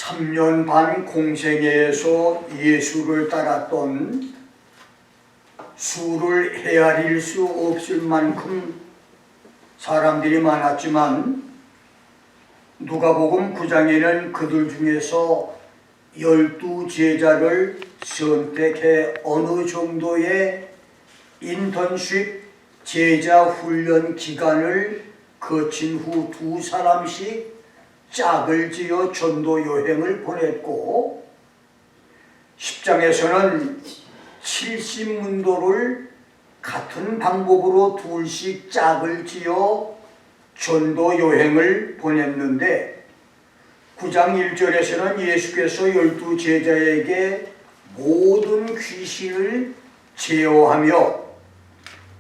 3년 반 공생애에서 예수를 따랐던 수를 헤아릴 수 없을 만큼 사람들이 많았지만 누가복음 9장에는 그들 중에서 12제자를 선택해 어느 정도의 인턴십 제자 훈련 기간을 거친 후 두 사람씩 짝을 지어 전도 여행을 보냈고 10장에서는 70문도를 같은 방법으로 둘씩 짝을 지어 전도 여행을 보냈는데 9장 1절에서는 예수께서 12제자에게 모든 귀신을 제어하며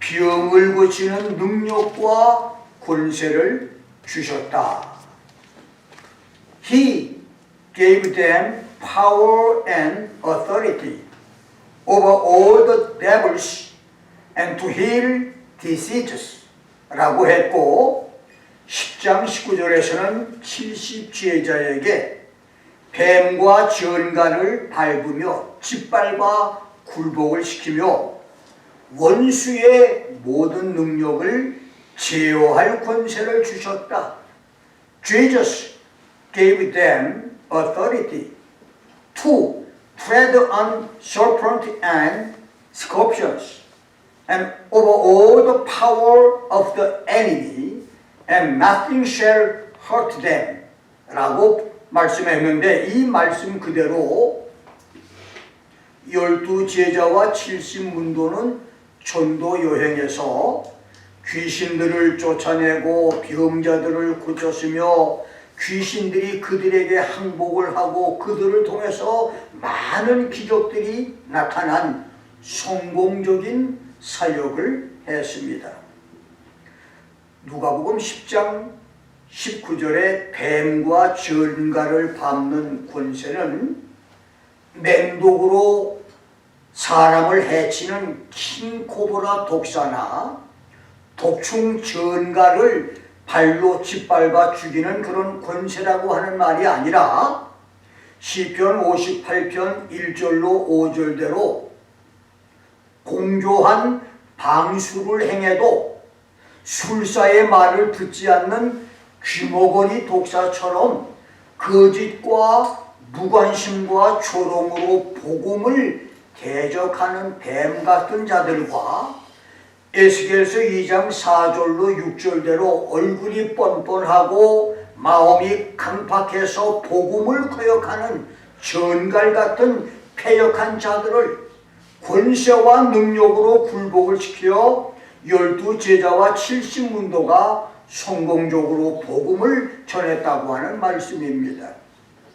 병을 고치는 능력과 권세를 주셨다. He gave them power and authority over all the devils and to heal diseases 라고 했고 10장 19절에서는 70제자에게 뱀과 전갈을 밟으며 짓밟아 굴복을 시키며 원수의 모든 능력을 제어할 권세를 주셨다. Jesus gave them authority to tread on serpents and scorpions and over all the power of the enemy and nothing shall hurt them 라고 말씀했는데 이 말씀 그대로 12제자와 70문도는 전도 여행에서 귀신들을 쫓아내고 병자들을 고쳤으며 귀신들이 그들에게 항복을 하고 그들을 통해서 많은 기적들이 나타난 성공적인 사역을 했습니다. 누가복음 10장 19절에 뱀과 전갈을 밟는 권세는 맹독으로 사람을 해치는 킹코브라 독사나 독충 전갈을 발로 짓밟아 죽이는 그런 권세라고 하는 말이 아니라 시편 58편 1절로 5절대로 공교한 방수를 행해도 술사의 말을 듣지 않는 귀머거리 독사처럼 거짓과 무관심과 조롱으로 복음을 대적하는 뱀 같은 자들과 에스겔서 2장 4절로 6절대로 얼굴이 뻔뻔하고 마음이 강팍해서 복음을 거역하는 전갈 같은 패역한 자들을 권세와 능력으로 굴복을 시켜 12제자와 70문도가 성공적으로 복음을 전했다고 하는 말씀입니다.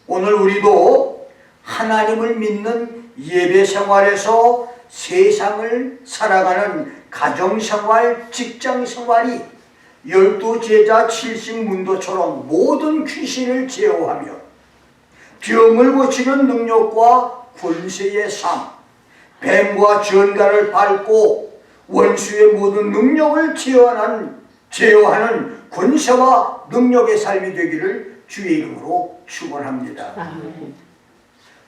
오늘 우리도 하나님을 믿는 예배 생활에서 세상을 살아가는 가정생활, 직장생활이 12제자 70문도처럼 모든 귀신을 제어하며 병을 고치는 능력과 권세의 삶, 뱀과 전갈을 밟고 원수의 모든 능력을 제어하는 권세와 능력의 삶이 되기를 주의 이름으로 축원합니다.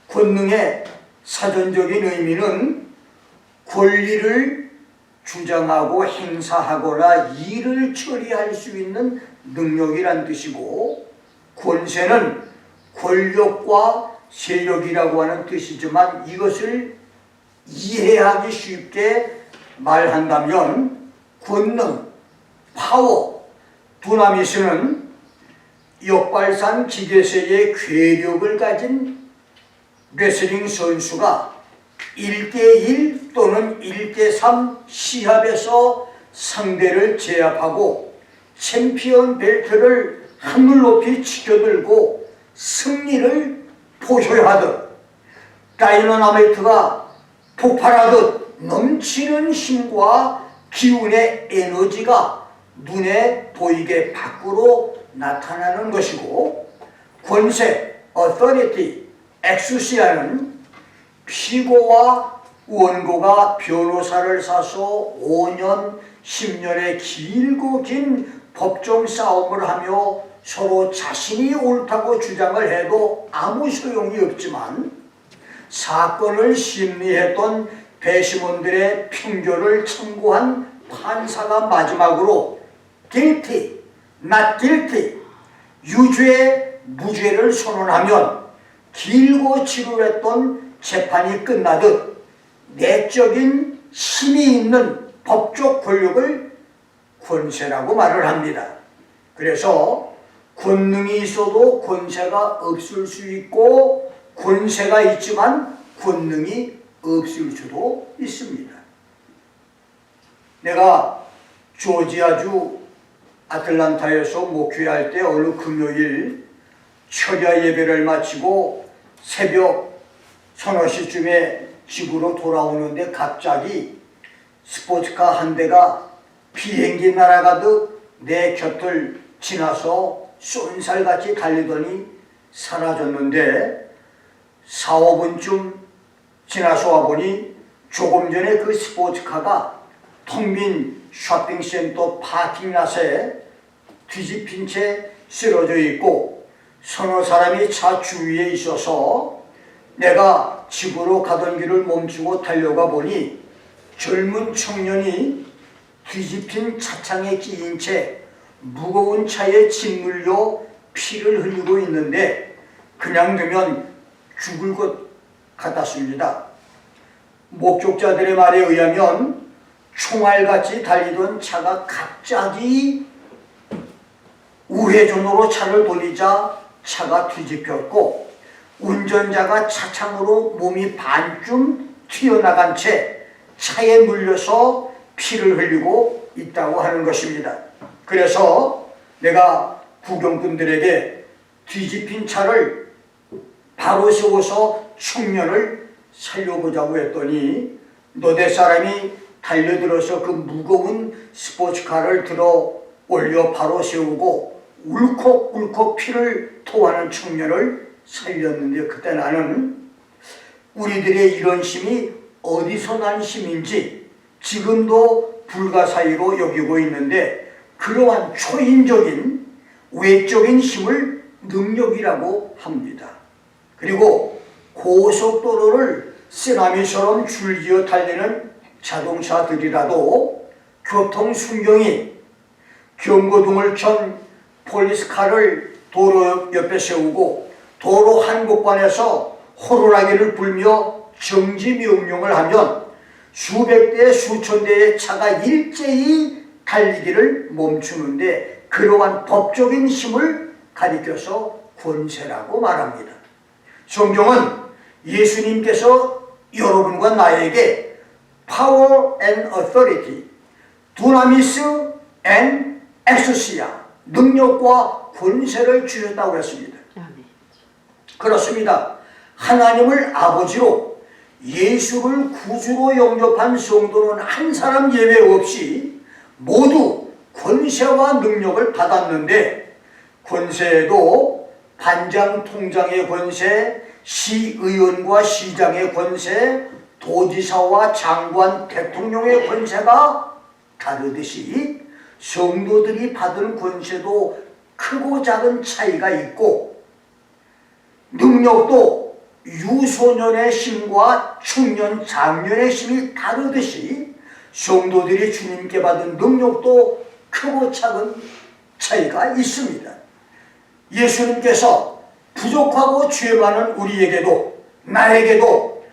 권능의 사전적인 의미는 권리를 주장하고 행사하거나 일을 처리할 수 있는 능력이란 뜻이고 권세는 권력과 세력이라고 하는 뜻이지만 이것을 이해하기 쉽게 말한다면 권능, 파워, 두나미스는 역발산 기계세의 괴력을 가진 레슬링 선수가 1대1 또는 1대3 시합에서 상대를 제압하고 챔피언 벨트를 하늘 높이 치켜들고 승리를 보효하듯 다이너마이트가 폭발하듯 넘치는 힘과 기운의 에너지가 눈에 보이게 밖으로 나타나는 것이고 권세, authority, exousia는 피고와 원고가 변호사를 사서 5년, 10년의 길고 긴 법정 싸움을 하며 서로 자신이 옳다고 주장을 해도 아무 소용이 없지만 사건을 심리했던 배심원들의 평결을 참고한 판사가 마지막으로 guilty, not guilty, 유죄, 무죄를 선언하면 길고 지루했던 재판이 끝나듯 내적인 힘이 있는 법적 권력을 권세라고 말을 합니다. 그래서 권능이 있어도 권세가 없을 수 있고 권세가 있지만 권능이 없을 수도 있습니다. 내가 조지아주 아틀란타에서 목회할 때 어느 금요일 철야 예배를 마치고 새벽 서너 시쯤에 집으로 돌아오는데 갑자기 스포츠카 한 대가 비행기 날아가듯 내 곁을 지나서 쏜살같이 달리더니 사라졌는데 4, 5분쯤 지나서 와보니 조금 전에 그 스포츠카가 텅 빈 쇼핑센터 파킹랏에 뒤집힌 채 쓰러져 있고 서너 사람이 차 주위에 있어서 내가 집으로 가던 길을 멈추고 달려가 보니 젊은 청년이 뒤집힌 차창에 끼인 채 무거운 차에 짓눌려 피를 흘리고 있는데 그냥 두면 죽을 것 같았습니다. 목격자들의 말에 의하면 총알같이 달리던 차가 갑자기 우회전으로 차를 돌리자 차가 뒤집혔고 운전자가 차창으로 몸이 반쯤 튀어나간 채 차에 물려서 피를 흘리고 있다고 하는 것입니다. 그래서 내가 구경꾼들에게 뒤집힌 차를 바로 세워서 청년을 살려보자고 했더니 너댓 사람이 달려들어서 그 무거운 스포츠카를 들어 올려 바로 세우고 울컥울컥 피를 토하는 청년을 살렸는데 그때 나는 우리들의 이런 힘이 어디서 난 힘인지 지금도 불가사의로 여기고 있는데 그러한 초인적인 외적인 힘을 능력이라고 합니다. 그리고 고속도로를 쓰나미처럼 줄기어 달리는 자동차들이라도 교통 순경이 경고등을 켠 폴리스카를 도로 옆에 세우고 도로 한복판에서 호루라기를 불며 정지 명령을 하면 수백 대 수천 대의 차가 일제히 달리기를 멈추는데 그러한 법적인 힘을 가리켜서 권세라고 말합니다. 성경은 예수님께서 여러분과 나에게 power and authority, 두나미스 and exousia, 능력과 권세를 주셨다고 했습니다. 그렇습니다. 하나님을 아버지로 예수를 구주로 영접한 성도는 한 사람 예외 없이 모두 권세와 능력을 받았는데 권세에도 반장 통장의 권세, 시의원과 시장의 권세, 도지사와 장관, 대통령의 권세가 다르듯이 성도들이 받은 권세도 크고 작은 차이가 있고 능력도 유소년의 힘과 청년, 장년의 힘이 다르듯이 성도들이 주님께 받은 능력도 크고 작은 차이가 있습니다. 예수님께서 부족하고 죄 많은 우리에게도 나에게도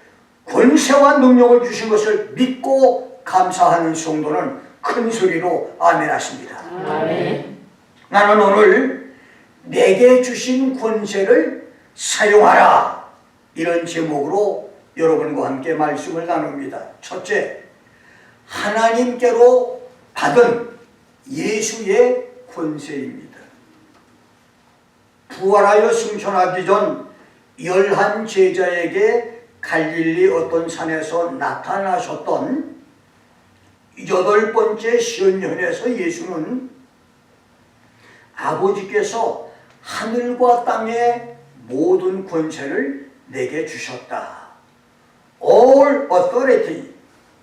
권세와 능력을 주신 것을 믿고 감사하는 성도는 큰 소리로 아멘 하십니다. 아멘. 나는 오늘 내게 주신 권세를 사용하라, 이런 제목으로 여러분과 함께 말씀을 나눕니다. 첫째, 하나님께로 받은 예수의 권세입니다. 부활하여 승천하기 전 11 제자에게 갈릴리 어떤 산에서 나타나셨던 8번째 시연연에서 예수는 아버지께서 하늘과 땅의 모든 권세를 내게 주셨다. All authority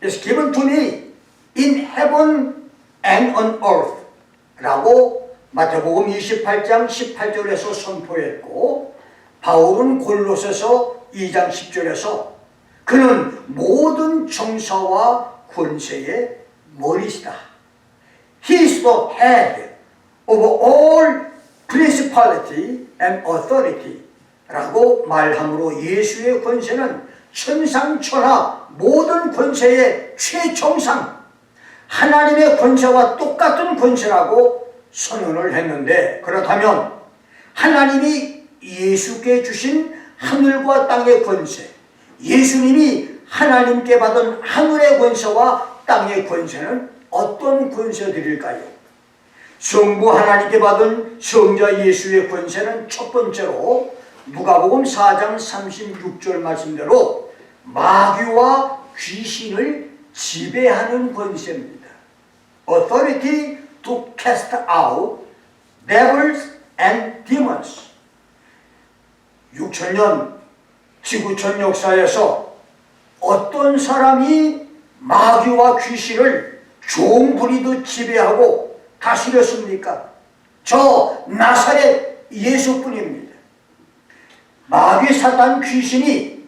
is given to me in heaven and on earth 라고 마태복음 28장 18절에서 선포했고, 바울은 골로새서 2장 10절에서 그는 모든 정사와 권세의 머리시다. He is the head of all principality and authority 라고 말함으로 예수의 권세는 천상천하 모든 권세의 최정상, 하나님의 권세와 똑같은 권세라고 선언을 했는데, 그렇다면 하나님이 예수께 주신 하늘과 땅의 권세, 예수님이 하나님께 받은 하늘의 권세와 땅의 권세는 어떤 권세들일까요? 성부 하나님께 받은 성자 예수의 권세는 첫 번째로 누가복음 4장 36절 말씀대로 마귀와 귀신을 지배하는 권세입니다. Authority to cast out devils and demons. 6천년 지구촌 역사에서 어떤 사람이 마귀와 귀신을 종부리도 지배하고 다스렸습니까? 저 나사렛 예수뿐입니다. 마귀 사탄 귀신이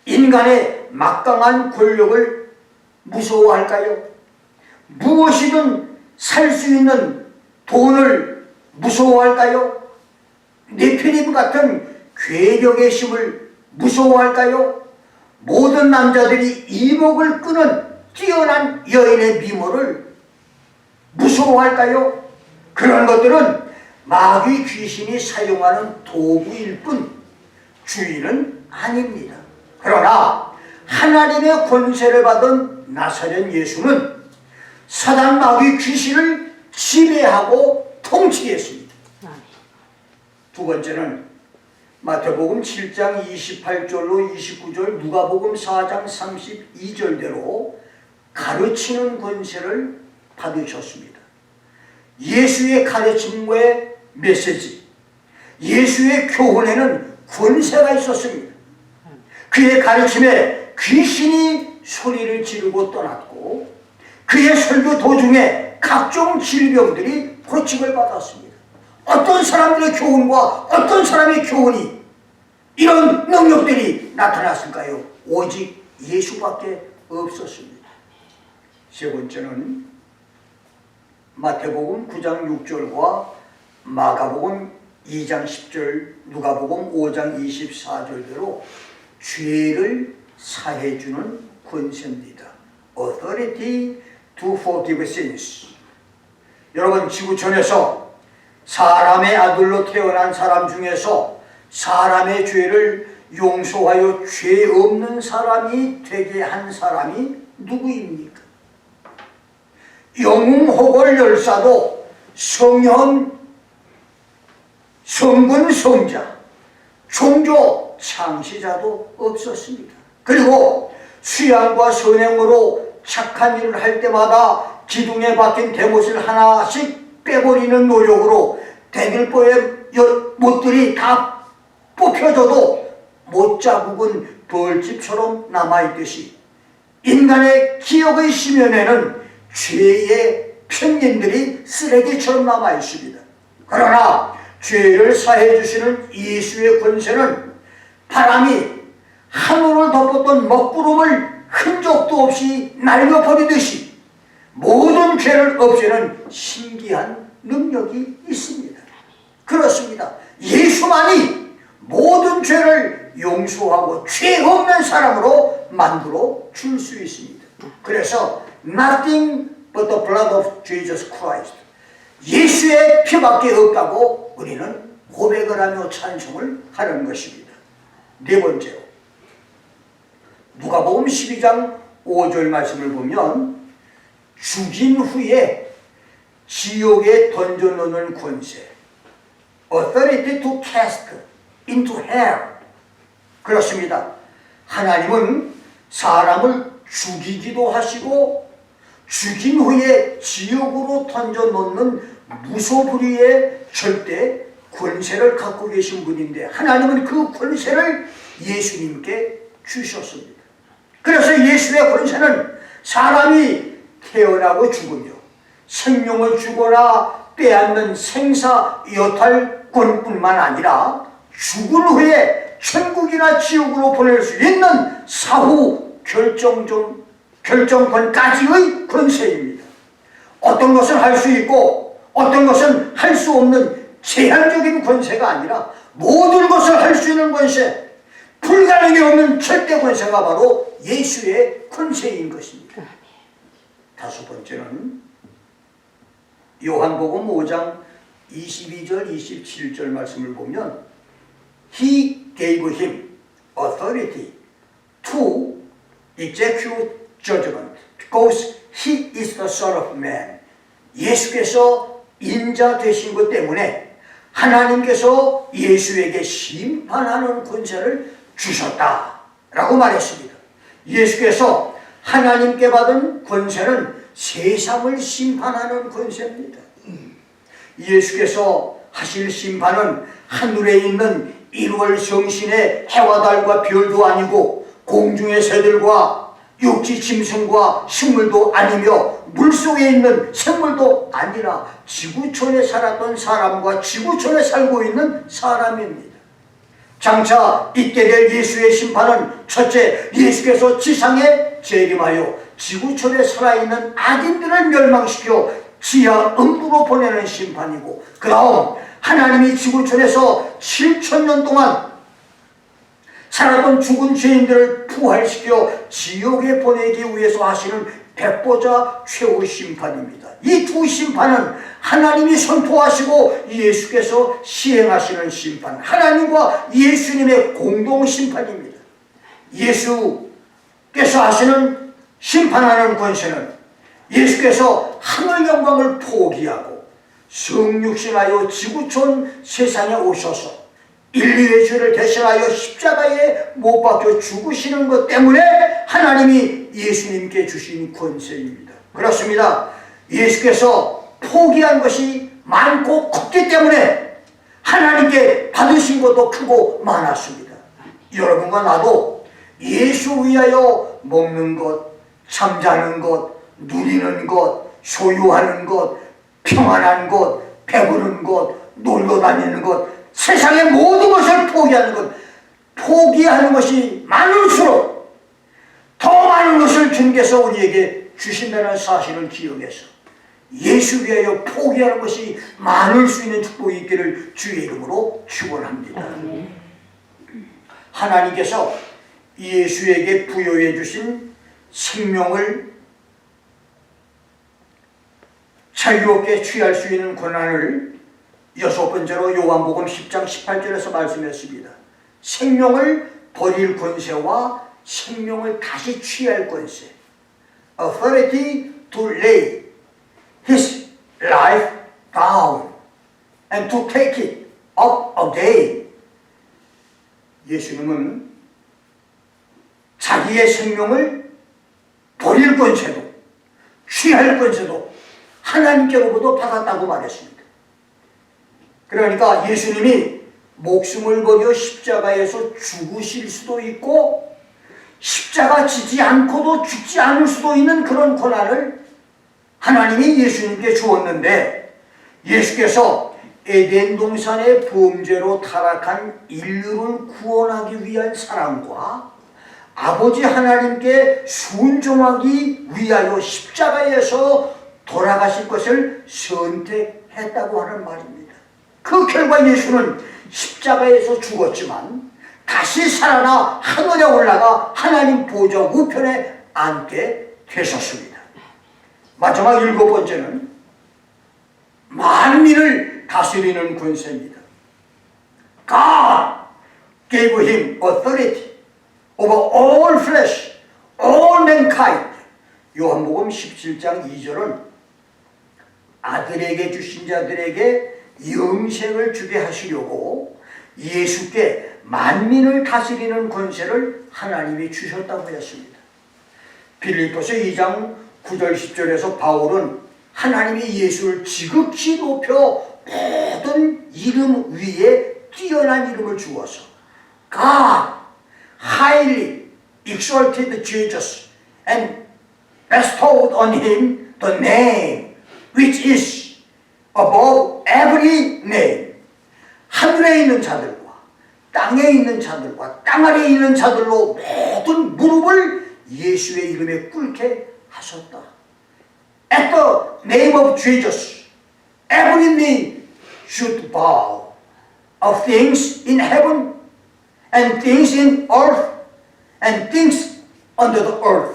인간의 막강한 권력을 무서워할까요? 무엇이든 살 수 있는 돈을 무서워할까요? 네피림 같은 괴력의 힘을 무서워할까요? 모든 남자들이 이목을 끄는 뛰어난 여인의 미모를 무서워할까요? 그런 것들은 마귀 귀신이 사용하는 도구일 뿐 주인은 아닙니다. 그러나 하나님의 권세를 받은 나사렛 예수는 사단 마귀 귀신을 지배하고 통치했습니다. 두 번째는 마태복음 7장 28절로 29절, 누가복음 4장 32절대로 가르치는 권세를 받으셨습니다. 예수의 가르침과의 메시지, 예수의 교훈에는 권세가 있었습니다. 그의 가르침에 귀신이 소리를 지르고 떠났고, 그의 설교 도중에 각종 질병들이 고침을 받았습니다. 어떤 사람들의 교훈과 어떤 사람의 교훈이 이런 능력들이 나타났을까요? 오직 예수밖에 없었습니다. 세 번째는 마태복음 9장 6절과 마가복음 2장 10절, 누가복음 5장 24절대로 죄를 사해주는 권세입니다. Authority to forgive sins. 여러분, 지구촌에서 사람의 아들로 태어난 사람 중에서 사람의 죄를 용서하여 죄 없는 사람이 되게 한 사람이 누구입니까? 영웅호걸 열사도 성현, 성군 성자, 종조 창시자도 없었습니다. 그리고 수양과 선행으로 착한 일을 할 때마다 기둥에 박힌 대못을 하나씩 빼버리는 노력으로 대들보의 못들이 다 뽑혀져도 못자국은 벌집처럼 남아있듯이 인간의 기억의 심연에는 죄의 편견들이 쓰레기처럼 남아있습니다. 그러나 죄를 사해 주시는 예수의 권세는 바람이 하늘을 덮었던 먹구름을 흔적도 없이 날려버리듯이 모든 죄를 없애는 신기한 능력이 있습니다. 그렇습니다. 예수만이 모든 죄를 용서하고 죄 없는 사람으로 만들어 줄 수 있습니다. 그래서 nothing but the blood of Jesus Christ, 예수의 피밖에 없다고 우리는 고백을 하며 찬송을 하는 것입니다. 네 번째로 누가복음 12장 5절 말씀을 보면 죽인 후에 지옥에 던져놓는 권세, authority to cast into hell. 그렇습니다. 하나님은 사람을 죽이기도 하시고 죽인 후에 지옥으로 던져놓는 무소불위의 절대 권세를 갖고 계신 분인데, 하나님은 그 권세를 예수님께 주셨습니다. 그래서 예수의 권세는 사람이 태어나고 죽으며 생명을 주거나 빼앗는 생사 여탈권뿐만 아니라 죽은 후에 천국이나 지옥으로 보낼 수 있는 사후 결정권까지의 권세입니다. 어떤 것은 할 수 있고 어떤 것은 할 수 없는 제한적인 권세가 아니라 모든 것을 할 수 있는 권세, 불가능이 없는 절대 권세가 바로 예수의 권세인 것입니다. 다섯 번째는 요한복음 5장 22절 27절 말씀을 보면 He gave him authority to execute judgment because he is the Son of Man. 예수께서 인자 되신 것 때문에 하나님께서 예수에게 심판하는 권세를 주셨다라고 말했습니다. 예수께서 하나님께 받은 권세는 세상을 심판하는 권세입니다. 예수께서 하실 심판은 하늘에 있는 1월 성신의 해와 달과 별도 아니고 공중의 새들과 육지 짐승과 식물도 아니며 물속에 있는 생물도 아니라 지구촌에 살았던 사람과 지구촌에 살고 있는 사람입니다. 장차 있게 될 예수의 심판은 첫째, 예수께서 지상에 재림하여 지구촌에 살아있는 악인들을 멸망시켜 지하 음부로 보내는 심판이고, 그 다음 하나님이 지구촌에서 7,000년 동안 살았던 죽은 죄인들을 부활시켜 지옥에 보내기 위해서 하시는 백보자 최후 심판입니다. 이 두 심판은 하나님이 선포하시고 예수께서 시행하시는 심판, 하나님과 예수님의 공동 심판입니다. 예수께서 하시는 심판하는 권세는 예수께서 하늘 영광을 포기하고 성육신하여 지구촌 세상에 오셔서 인류의 죄를 대신하여 십자가에 못 박혀 죽으시는 것 때문에 하나님이 예수님께 주신 권세입니다. 그렇습니다. 예수께서 포기한 것이 많고 컸기 때문에 하나님께 받으신 것도 크고 많았습니다. 여러분과 나도 예수 위하여 먹는 것, 잠자는 것, 누리는 것, 소유하는 것, 평안한 것, 배부른 것, 놀러 다니는 것, 세상의 모든 것을 포기하는 것, 포기하는 것이 많을수록 더 많은 것을 주님께서 우리에게 주신다는 사실을 기억해서 예수 위하여 포기하는 것이 많을 수 있는 축복이 있기를 주의 이름으로 축원합니다. 하나님께서 예수에게 부여해 주신 생명을 자유롭게 취할 수 있는 권한을 여섯 번째로 요한복음 10장 18절에서 말씀했습니다. 생명을 버릴 권세와 생명을 다시 취할 권세, authority to lay his life down and to take it up again. 예수님은 자기의 생명을 버릴 권세도 취할 권세도 하나님께로부터 받았다고 말했습니다. 그러니까 예수님이 목숨을 버려 십자가에서 죽으실 수도 있고 십자가 지지 않고도 죽지 않을 수도 있는 그런 권한을 하나님이 예수님께 주었는데, 예수께서 에덴 동산의 범죄로 타락한 인류를 구원하기 위한 사랑과 아버지 하나님께 순종하기 위하여 십자가에서 돌아가실 것을 선택했다고 하는 말입니다. 그 결과 예수는 십자가에서 죽었지만 다시 살아나 하늘에 올라가 하나님 보좌 우편에 앉게 되셨습니다. 마지막 일곱 번째는 만민을 다스리는 권세입니다. God gave him authority over all flesh, all mankind. 요한복음 17장 2절은 아들에게 주신 자들에게 영생을 주게 하시려고 예수께 만민을 다스리는 권세를 하나님이 주셨다고 했습니다. 빌립보서 2장 9절 10절에서 바울은 하나님이 예수를 지극히 높여 모든 이름 위에 뛰어난 이름을 주어서 God highly exalted Jesus and bestowed on him the name which is above every name. 하늘에 있는 자들과 땅에 있는 자들과 땅 아래에 있는 자들로 모든 무릎을 예수의 이름에 꿇게 하셨다. At the name of Jesus, every knee should bow, of things in heaven and things in earth and things under the earth.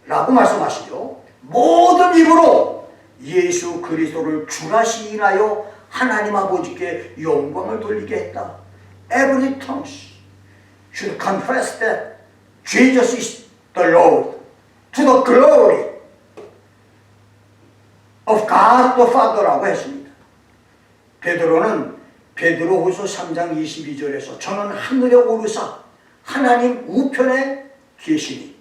라고 말씀하시죠. 모든 입으로 예수 그리스도를 주라 시인하여 하나님 아버지께 영광을 돌리게 했다. Every tongue should confess that Jesus is the Lord to the glory of God the Father라고 했습니다. 베드로는 베드로후서 3장 22절에서 저는 하늘에 오르사 하나님 우편에 계시니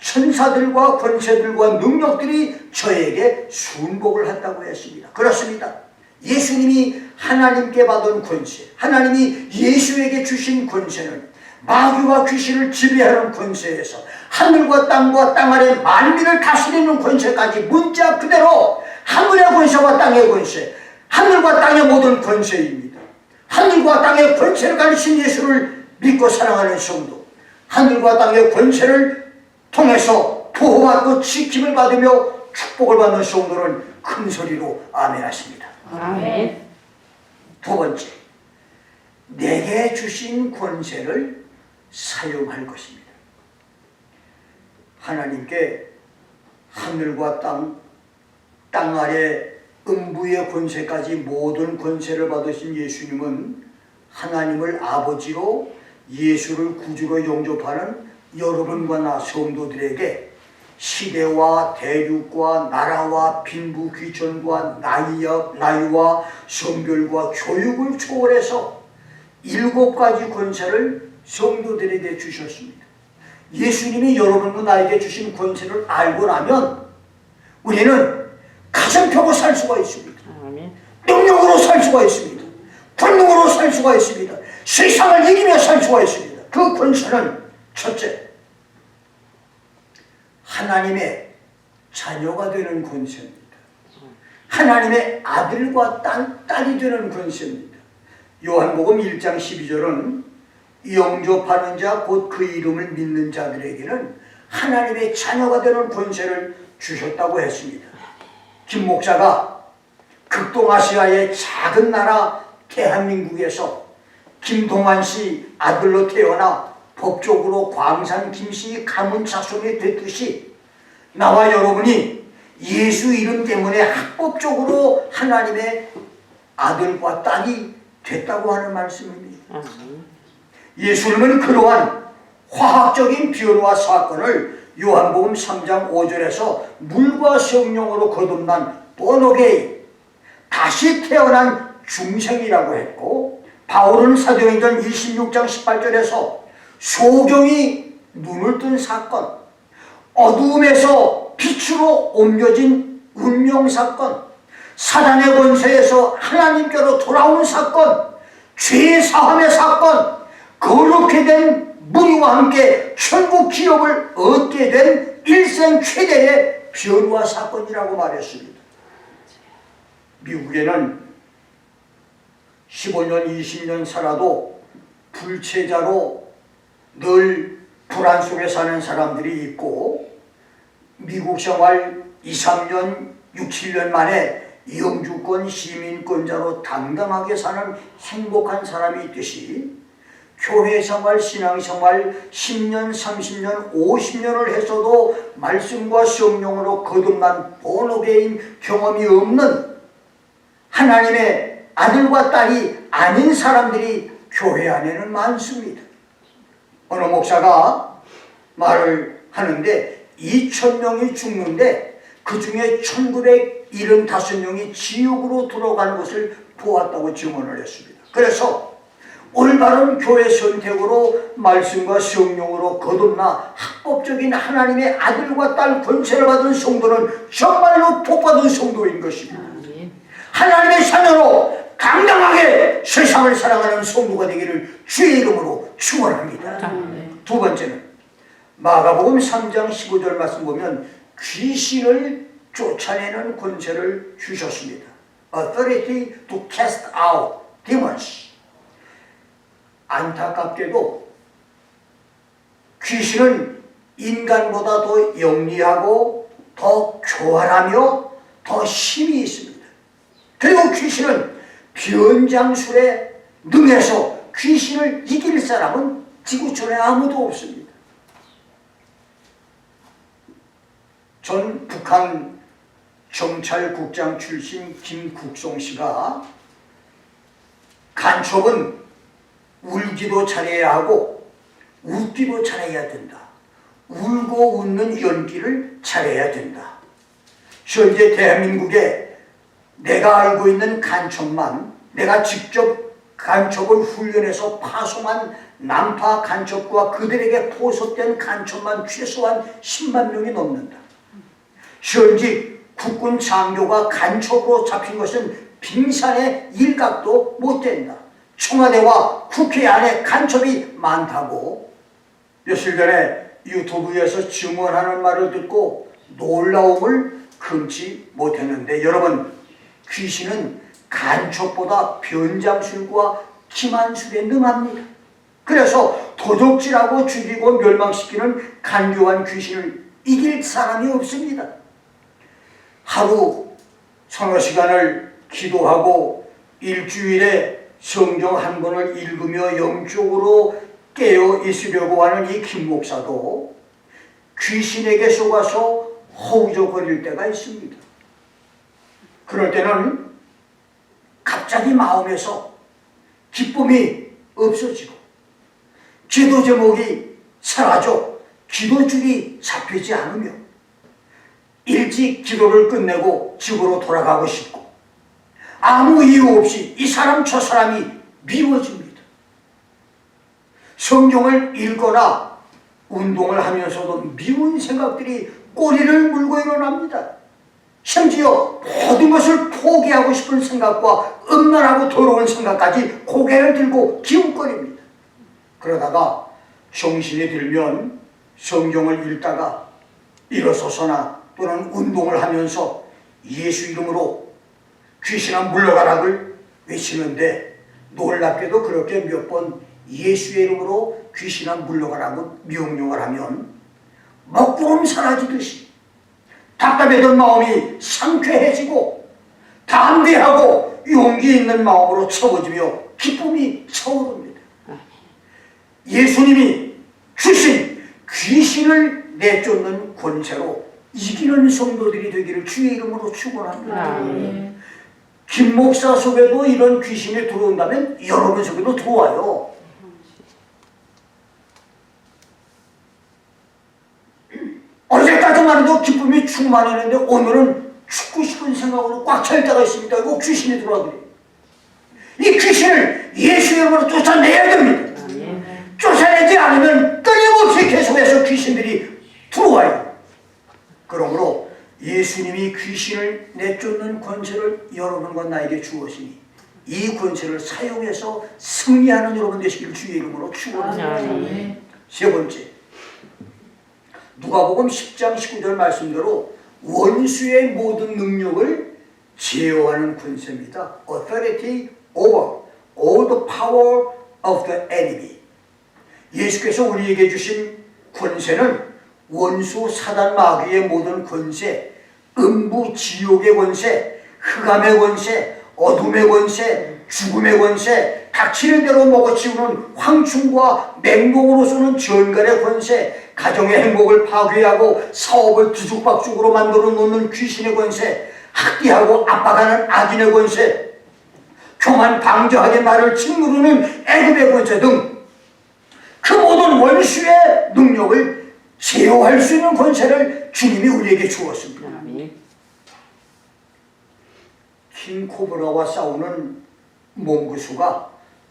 천사들과 권세들과 능력들이 저에게 순복을 한다고 했습니다. 그렇습니다. 예수님이 하나님께 받은 권세, 하나님이 예수에게 주신 권세는 마귀와 귀신을 지배하는 권세에서 하늘과 땅 아래 만민을 다스리는 권세까지 문자 그대로 하늘의 권세와 땅의 권세, 하늘과 땅의 모든 권세입니다. 하늘과 땅의 권세를 가르친 예수를 믿고 사랑하는 성도, 하늘과 땅의 권세를 통해서 보호받고 지킴을 받으며 축복을 받는 성도는 큰 소리로 아멘 하십니다. 아멘. 두 번째, 내게 주신 권세를 사용할 것입니다. 하나님께 하늘과 땅 아래 음부의 권세까지 모든 권세를 받으신 예수님은 하나님을 아버지로 예수를 구주로 영접하는 여러분과 나 성도들에게 시대와 대륙과 나라와 빈부 귀천과 나이와 성별과 교육을 초월해서 7가지 권세를 성도들에게 주셨습니다. 예수님이 여러분과 나에게 주신 권세를 알고 나면 우리는 가슴 펴고 살 수가 있습니다. 능력으로 살 수가 있습니다. 권능으로 살 수가 있습니다. 세상을 이기며 살 수가 있습니다. 그 권세는 첫째, 하나님의 자녀가 되는 권세입니다. 하나님의 아들과 딸이 되는 권세입니다. 요한복음 1장 12절은 영접하는 자 곧 그 이름을 믿는 자들에게는 하나님의 자녀가 되는 권세를 주셨다고 했습니다. 김 목사가 극동아시아의 작은 나라 대한민국에서 김동완 씨 아들로 태어나 법적으로 광산 김씨 가문 자손이 됐듯이 나와 여러분이 예수 이름 때문에 합법적으로 하나님의 아들과 딸이 됐다고 하는 말씀입니다. 예수님은 그러한 화학적인 변화 사건을 요한복음 3장 5절에서 물과 성령으로 거듭난 본어게인, 다시 태어난 중생이라고 했고, 바울은 사도행전 26장 18절에서 소경이 눈을 뜬 사건, 어두움에서 빛으로 옮겨진 운명 사건, 사단의 권세에서 하나님께로 돌아온 사건, 죄 사함의 사건, 거룩해 된 무리와 함께 천국 기업을 얻게 된 일생 최대의 변화 사건이라고 말했습니다. 미국에는 15년, 20년 살아도 불체자로 늘 불안 속에 사는 사람들이 있고, 미국 생활 2, 3년, 6, 7년 만에 영주권 시민권자로 당당하게 사는 행복한 사람이 있듯이 교회 생활, 신앙 생활 10년, 30년, 50년을 했어도 말씀과 성령으로 거듭난 본어게인 경험이 없는 하나님의 아들과 딸이 아닌 사람들이 교회 안에는 많습니다. 어느 목사가 말을 하는데 2,000명이 죽는데 그 중에 1,975명이 지옥으로 들어간 것을 보았다고 증언을 했습니다. 그래서 올바른 교회 선택으로 말씀과 성령으로 거듭나 합법적인 하나님의 아들과 딸 권세를 받은 성도는 정말로 복받은 성도인 것입니다. 하나님의 자녀로 당당하게 세상을 사랑하는 성도가 되기를 주의 이름으로 축원합니다. 두 번째는 마가복음 3장 15절 말씀 보면 귀신을 쫓아내는 권세를 주셨습니다. Authority to cast out demons. 안타깝게도 귀신은 인간보다 더 영리하고 더 교활하며 더 힘이 있습니다. 그리고 귀신은 변장술에 능해서 귀신을 이길 사람은 지구촌에 아무도 없습니다. 전 북한 경찰국장 출신 김국송 씨가 간첩은 울기도 잘해야 하고 웃기도 잘해야 된다. 울고 웃는 연기를 잘해야 된다. 현재 대한민국에 내가 알고 있는 간첩만, 내가 직접 간첩을 훈련해서 파송한 남파 간첩과 그들에게 포섭된 간첩만 최소한 10만 명이 넘는다. 현직 국군 장교가 간첩으로 잡힌 것은 빙산의 일각도 못 된다. 청와대와 국회 안에 간첩이 많다고 며칠 전에 유튜브에서 증언하는 말을 듣고 놀라움을 금치 못했는데, 여러분, 귀신은 간첩보다 변장술과 기만술에 능합니다. 그래서 도적질하고 죽이고 멸망시키는 간교한 귀신을 이길 사람이 없습니다. 하루 서너 시간을 기도하고 일주일에 성경 한 권을 읽으며 영적으로 깨어 있으려고 하는 이 김 목사도 귀신에게 속아서 허우적거릴 때가 있습니다. 그럴 때는 갑자기 마음에서 기쁨이 없어지고 기도 제목이 사라져 기도줄이 잡히지 않으며 일찍 기도를 끝내고 집으로 돌아가고 싶고 아무 이유 없이 이 사람 저 사람이 미워집니다. 성경을 읽거나 운동을 하면서도 미운 생각들이 꼬리를 물고 일어납니다. 심지어 모든 것을 포기하고 싶은 생각과 음란하고 더러운 생각까지 고개를 들고 기웃거립니다. 그러다가 정신이 들면 성경을 읽다가 일어서서나 또는 운동을 하면서 예수 이름으로 귀신아 물러가라를 외치는데, 놀랍게도 그렇게 몇 번 예수의 이름으로 귀신아 물러가라고 명령을 하면 먹구름 사라지듯이 답답했던 마음이 상쾌해지고 담대하고 용기 있는 마음으로 채워지며 기쁨이 차오릅니다. 예수님이 주신 귀신을 내쫓는 권세로 이기는 성도들이 되기를 주의 이름으로 축원합니다. 김 목사 속에도 이런 귀신이 들어온다면 여러분 속에도 들어와요. 어제까지만 해도 기쁨이 충만했는데 오늘은 죽고 싶은 생각으로 꽉 찰 때가 있습니다. 이거 귀신이 들어와버려요. 이 귀신을 예수의 이름으로 쫓아내야 됩니다. 쫓아내지 않으면 끊임없이 계속해서 귀신들이 들어와요. 그러므로 예수님이 귀신을 내쫓는 권세를 여러분과 나에게 주었으니 이 권세를 사용해서 승리하는 여러분 되시기를 주의 이름으로 축원합니다. 세 번째, 누가복음 10장 19절 말씀대로 원수의 모든 능력을 제어하는 권세입니다. Authority over all the power of the enemy. 예수께서 우리에게 주신 권세는 원수 사단 마귀의 모든 권세, 음부 지옥의 권세, 흑암의 권세, 어둠의 권세, 죽음의 권세, 닥치는 대로 먹어치우는 황충과 맹공으로 쏘는 전갈의 권세, 가정의 행복을 파괴하고 사업을 뒤죽박죽으로 만들어 놓는 귀신의 권세, 학대하고 압박하는 악인의 권세, 교만 방조하게 말을 짓누르는 애굽의 권세 등 그 모든 원수의 능력을 제어할 수 있는 권세를 주님이 우리에게 주었습니다. 킹코브라와 싸우는 몽구수가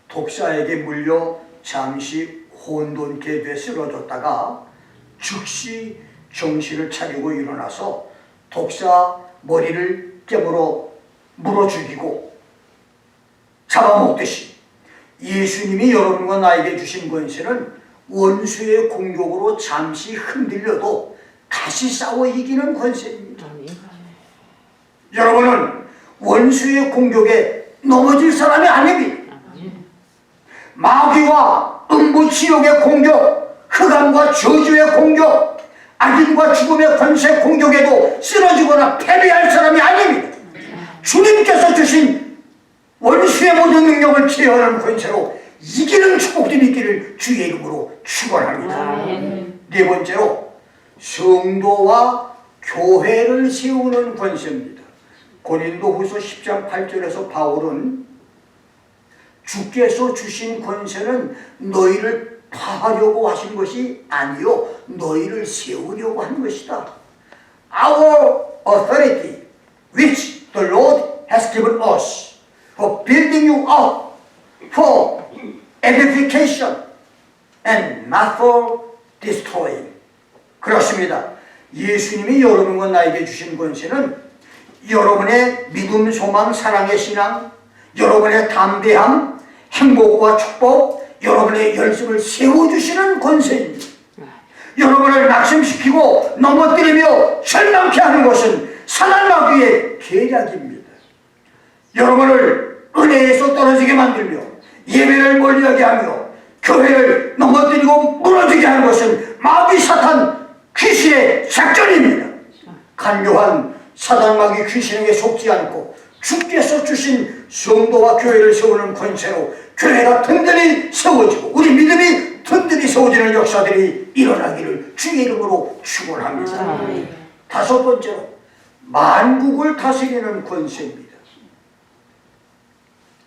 독사에게 물려 잠시 혼돈케 돼 쓰러졌다가 즉시 정신을 차리고 일어나서 독사 머리를 깨물어 물어 죽이고 잡아먹듯이 예수님이 여러분과 나에게 주신 권세는 원수의 공격으로 잠시 흔들려도 다시 싸워 이기는 권세입니다. 여러분은 원수의 공격에 넘어질 사람이 아닙니다. 마귀와 음부지옥의 공격, 흑암과 저주의 공격, 악인과 죽음의 권세 공격에도 쓰러지거나 패배할 사람이 아닙니다. 주님께서 주신 원수의 모든 능력을 제어하는 권세로 이기는 축복들이 있기를 주의 이름으로 축원합니다. 네 번째로 성도와 교회를 세우는 권세입니다. 고린도후서 10장 8절에서 바울은 주께서 주신 권세는 너희를 파하려고 하신 것이 아니요 너희를 세우려고 한 것이다. Our authority which the Lord has given us for building you up for edification and not for destroying. 그렇습니다. 예수님이 여러분과 나에게 주신 권세는 여러분의 믿음, 소망, 사랑의 신앙, 여러분의 담대함, 행복과 축복, 여러분의 열심을 세워주시는 권세입니다. 여러분을 낙심시키고 넘어뜨리며 절망케 하는 것은 사단 마귀의 계략입니다. 여러분을 은혜에서 떨어지게 만들며 예배를 멀리하게 하며 교회를 넘어뜨리고 무너지게 하는 것은 마귀 사탄 귀신의 작전입니다. 간교한 사단 마귀 귀신에게 속지 않고 주께서 주신 성도와 교회를 세우는 권세로 교회가 든든히 세워지고 우리 믿음이 든든히 세워지는 역사들이 일어나기를 주의 이름으로 축원합니다. 다섯 번째로 만국을 다스리는 권세입니다.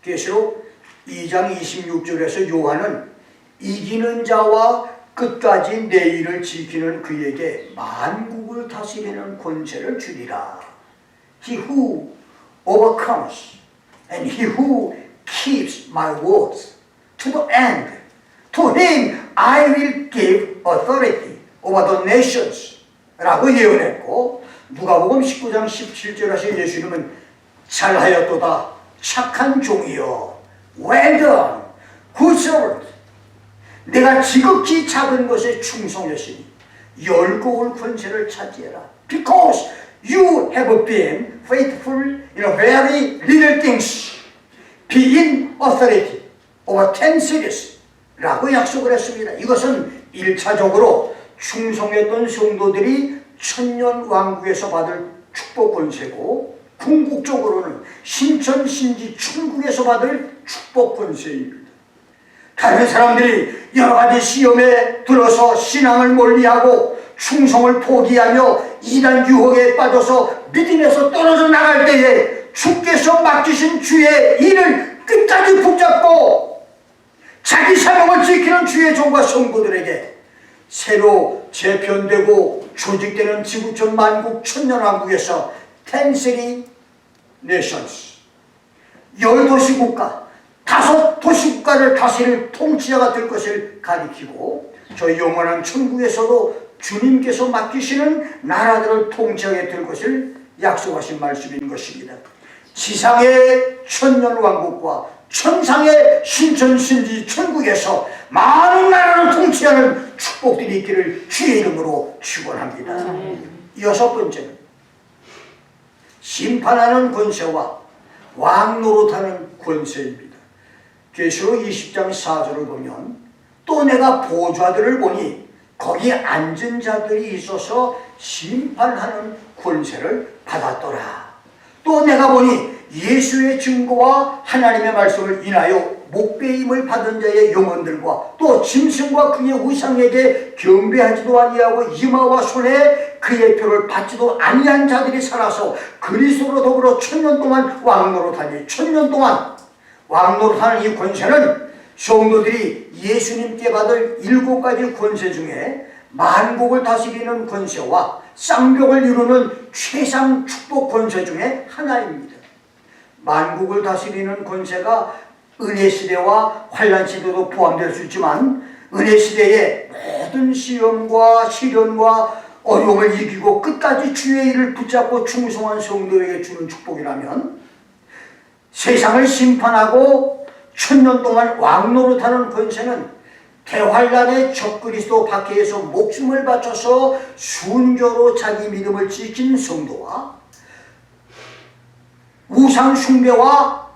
계시록 2장 26절에서 요한은 이기는 자와 끝까지 내 일을 지키는 그에게 만국을 다스리는 권세를 주리라. He who overcomes and he who keeps my words to the end, to him I will give authority over the nations 라고 예언했고, 누가복음 19장 17절에서 예수님은 잘하였도다 착한 종이여, well done, good servant. 내가 지극히 작은 것에 충성했으니 열국을 권세를 차지해라. Because you have been faithful in a very little things, be in authority over 10 cities 라고 약속을 했습니다. 이것은 1차적으로 충성했던 성도들이 천년 왕국에서 받을 축복 권세고, 궁극적으로는 신천 신지 천국에서 받을 축복 권세입니다. 다른 사람들이 여러 가지 시험에 들어서 신앙을 멀리하고 충성을 포기하며 이단 유혹에 빠져서 믿음에서 떨어져 나갈 때에 주께서 맡기신 주의 일을 끝까지 붙잡고 자기 사명을 지키는 주의 종과 성도들에게 새로 재편되고 조직되는 지구촌 만국 천년왕국에서 10 city nations, 10도시 국가, 5도시 국가를 다스릴 통치자가 될 것을 가리키고, 저 영원한 천국에서도 주님께서 맡기시는 나라들을 통치하게 될 것을 약속하신 말씀인 것입니다. 지상의 천년왕국과 천상의 신천신지 천국에서 많은 나라를 통치하는 축복들이 있기를 주의 이름으로 축원합니다. 여섯 번째는 심판하는 권세와 왕 노릇하는 권세입니다. 계시록 20장 4절을 보면 또 내가 보좌들을 보니 거기에 앉은 자들이 있어서 심판하는 권세를 받았더라. 또 내가 보니 예수의 증거와 하나님의 말씀을 인하여 목배임을 받은 자의 영혼들과 또 짐승과 그의 우상에게 경배하지도 아니하고 이마와 손에 그의 표를 받지도 아니한 자들이 살아서 그리스도로 더불어 천년 동안 왕노릇하니, 천년 동안 왕노릇하는 이 권세는 성도들이 예수님께 받을 7가지 권세 중에 만국을 다스리는 권세와 쌍벽을 이루는 최상 축복 권세 중에 하나입니다. 만국을 다스리는 권세가 은혜 시대와 환난 시대도 포함될 수 있지만, 은혜 시대의 모든 시험과 시련과 어려움을 이기고 끝까지 주의 일을 붙잡고 충성한 성도에게 주는 축복이라면, 세상을 심판하고 천년 동안 왕노릇하는 권세는 대환란의 적그리스도 박해에서 목숨을 바쳐서 순교로 자기 믿음을 지킨 성도와 우상 숭배와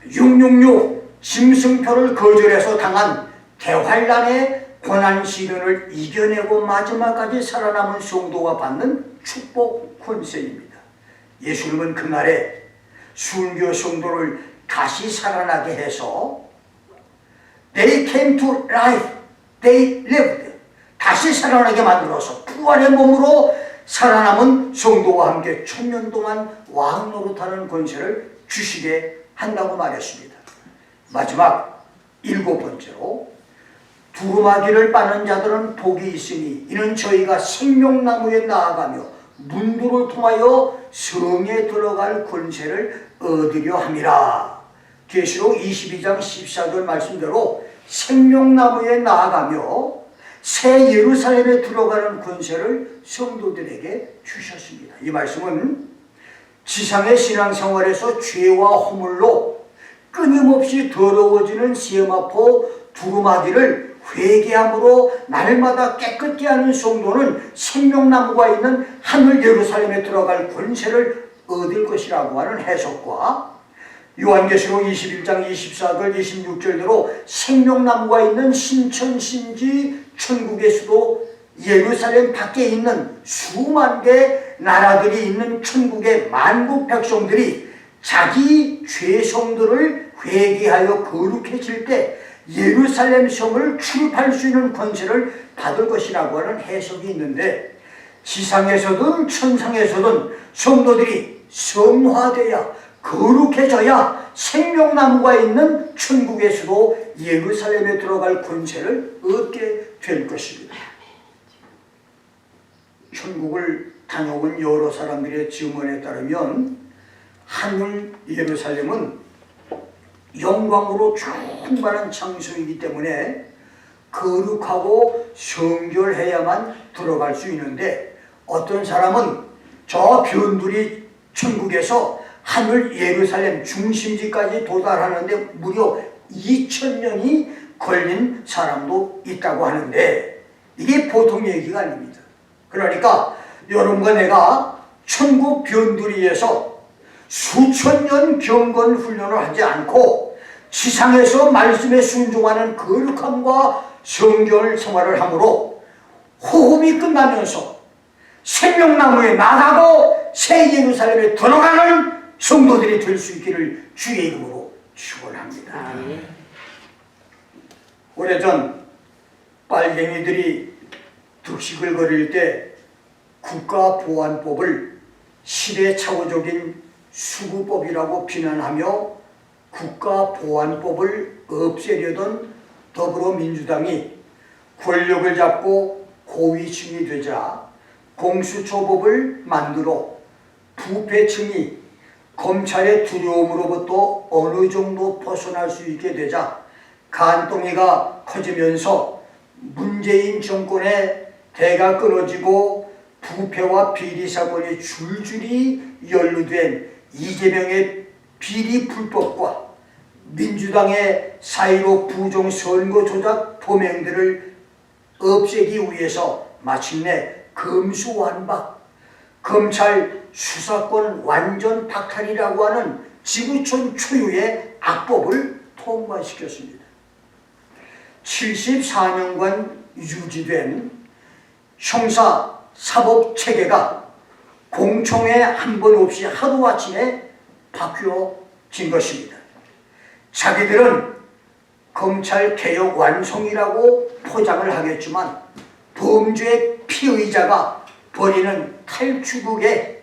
666 짐승표를 거절해서 당한 대환란의 고난 시련을 이겨내고 마지막까지 살아남은 성도가 받는 축복 권세입니다. 예수님은 그날에 순교 성도를 다시 살아나게 해서 They came to life, they lived. 다시 살아나게 만들어서 부활의 몸으로 살아남은 성도와 함께 천년 동안 왕 노릇하는 권세를 주시게 한다고 말했습니다. 마지막 7번째로 두루마기를 빠는 자들은 복이 있으니 이는 저희가 생명나무에 나아가며 문도를 통하여 성에 들어갈 권세를 얻으려 함이라. 계시록 22장 14절 말씀대로 생명나무에 나아가며 새 예루살렘에 들어가는 권세를 성도들에게 주셨습니다. 이 말씀은 지상의 신앙생활에서 죄와 허물로 끊임없이 더러워지는 세마포 두루마기를 회개함으로 날마다 깨끗게 하는 성도는 생명나무가 있는 하늘 예루살렘에 들어갈 권세를 얻을 것이라고 하는 해석과 요한계시록 21장 24절 26절대로 생명나무가 있는 신천신지 천국의 수도 예루살렘 밖에 있는 수만 개 나라들이 있는 천국의 만국 백성들이 자기 죄성들을 회개하여 거룩해질 때 예루살렘 성을 출입할 수 있는 권세를 받을 것이라고 하는 해석이 있는데, 지상에서든 천상에서든 성도들이 성화되어야 거룩해져야 생명나무가 있는 천국의 수도 예루살렘에 들어갈 권세를 얻게 될 것입니다. 천국을 다녀온 여러 사람들의 증언에 따르면 하늘 예루살렘은 영광으로 충만한 장소이기 때문에 거룩하고 성결해야만 들어갈 수 있는데, 어떤 사람은 저 변두리 천국에서 하늘 예루살렘 중심지까지 도달하는데 무려 2000년이 걸린 사람도 있다고 하는데, 이게 보통 얘기가 아닙니다. 그러니까 여러분과 내가 천국 변두리에서 수천 년 경건 훈련을 하지 않고 지상에서 말씀에 순종하는 거룩함과 성결 생활을 함으로 호흡이 끝나면서 생명나무에 나가고 새 예루살렘에 들어가는 성도들이 될 수 있기를 주의 이름으로 축원합니다. 오래전 빨갱이들이 득식을 거릴 때 국가보안법을 시대착오적인 수구법이라고 비난하며 국가보안법을 없애려던 더불어민주당이 권력을 잡고 고위층이 되자 공수처법을 만들어 부패층이 검찰의 두려움으로부터 어느 정도 벗어날 수 있게 되자 간덩이가 커지면서 문재인 정권의 대가 끊어지고 부패와 비리 사건이 줄줄이 연루된 이재명의 비리 불법과 민주당의 사이로 부정 선거 조작 범행들을 없애기 위해서 마침내 금수완박, 검찰 수사권 완전 박탈이라고 하는 지구촌 초유의 악법을 통과시켰습니다. 74년간 유지된 형사 사법 체계가 공청회 한 번 없이 하루아침에 바뀌어진 것입니다. 자기들은 검찰 개혁 완성이라고 포장을 하겠지만 범죄 피의자가 벌이는 탈출국의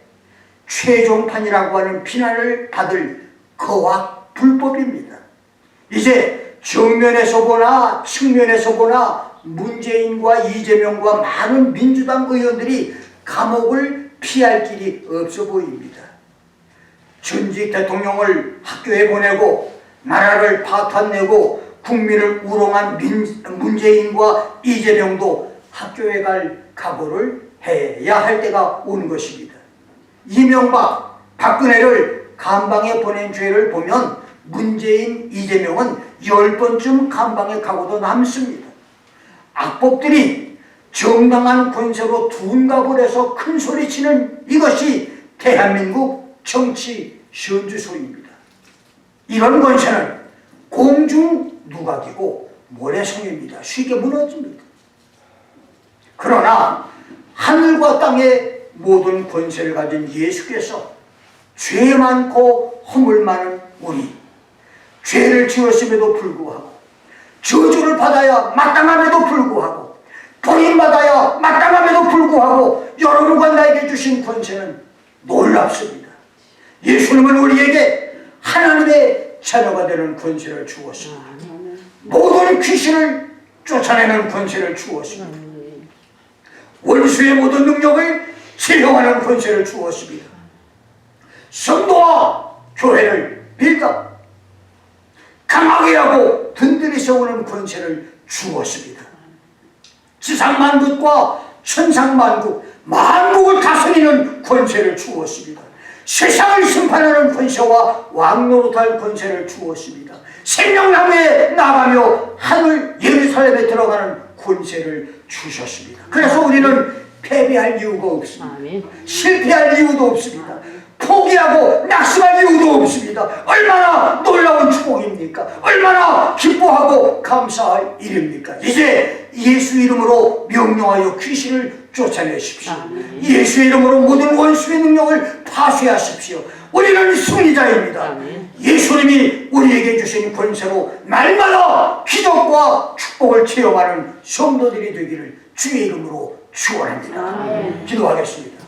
최종판이라고 하는 비난을 받을 거악 불법입니다. 이제 정면에서 보나 측면에서 보나 문재인과 이재명과 많은 민주당 의원들이 감옥을 피할 길이 없어 보입니다. 전직 대통령을 학교에 보내고 나라를 파탄내고 국민을 우롱한 문재인과 이재명도 학교에 갈 각오를 해야 할 때가 온 것입니다. 이명박, 박근혜를 감방에 보낸 죄를 보면 문재인, 이재명은 10번쯤 감방에 가고도 남습니다. 악법들이 정당한 권세로 둔갑을 해서 큰소리치는 이것이 대한민국 정치 현주소입니다. 이런 권세는 공중 누각이고 모래성입니다. 쉽게 무너집니다. 그러나 하늘과 땅의 모든 권세를 가진 예수께서 죄 많고 허물 많은 우리, 죄를 지었음에도 불구하고 저주를 받아야 마땅함에도 불구하고 버림받아야 마땅함에도 불구하고 여러분과 나에게 주신 권세는 놀랍습니다. 예수님은 우리에게 하나님의 자녀가 되는 권세를 주었습니다. 모든 귀신을 쫓아내는 권세를 주었습니다. 원수의 모든 능력을 제어하는 권세를 주었습니다. 성도와 교회를 빌다 강하게 하고 든든히 세우는 권세를 주었습니다. 지상 만국과 천상 만국, 만국을 다스리는 권세를 주었습니다. 세상을 심판하는 권세와 왕노릇할 권세를 주었습니다. 생명나무에 나가며 하늘 예루살렘에 들어가는 권세를 주셨습니다. 그래서 우리는 패배할 이유가 없습니다. 실패할 이유도 없습니다. 포기하고 낙심할 이유도 없습니다. 얼마나 놀라운 축복입니까? 얼마나 기뻐하고 감사할 일입니까? 이제 예수 이름으로 명령하여 귀신을 쫓아내십시오. 예수의 이름으로 모든 원수의 능력을 파쇄하십시오. 우리는 승리자입니다. 예수님이 우리에게 주신 권세로 날마다 기적과 축복을 체험하는 성도들이 되기를 주의 이름으로 축원합니다. 기도하겠습니다.